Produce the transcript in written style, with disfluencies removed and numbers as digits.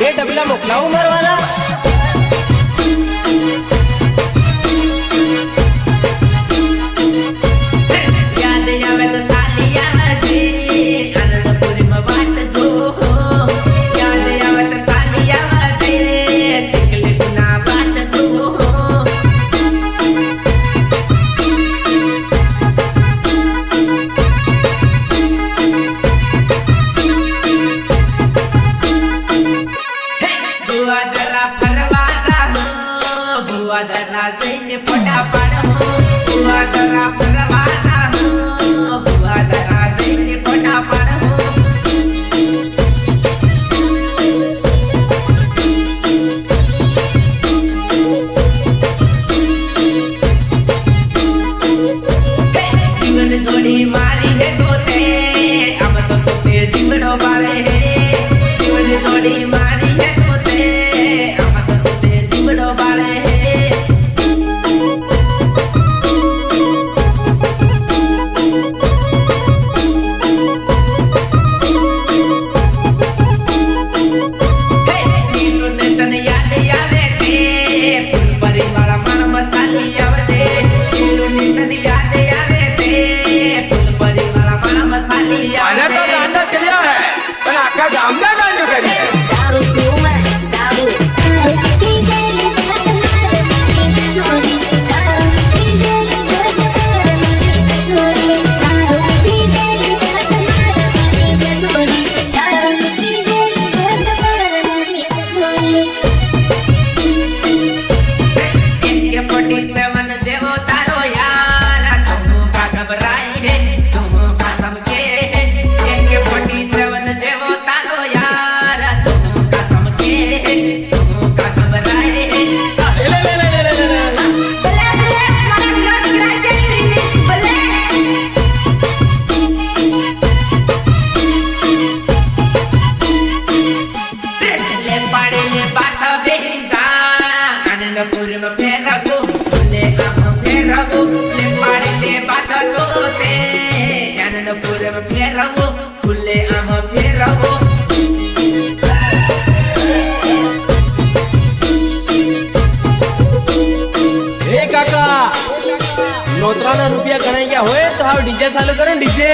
ये डबला मोकलाऊ मरवाला याद आवे तो सालिया जी अनंतपुरी में बाट जो याद आवे तो सालिया जी सिकले बिना बाट जो बुआ दरा सैन्य पटा पाड़ हो बुआ दरा परवाना हो बुआ दरा सैन्य पटा पाड़ हो सिंगड़ जोड़ी मारी है तोते अब तो तोते सिंगड़ो बारे है सिंगड़ जोड़ी मारी है तोते अब तो तोते सिंगड़ो बारे है Pura ખુલ્લે આમ ફેરવો. એ કાકા નોતરાના રૂપિયા ગણાઈ ગયા હોય તો હાવ ડીજે ચાલુ કરો ને ડીજે.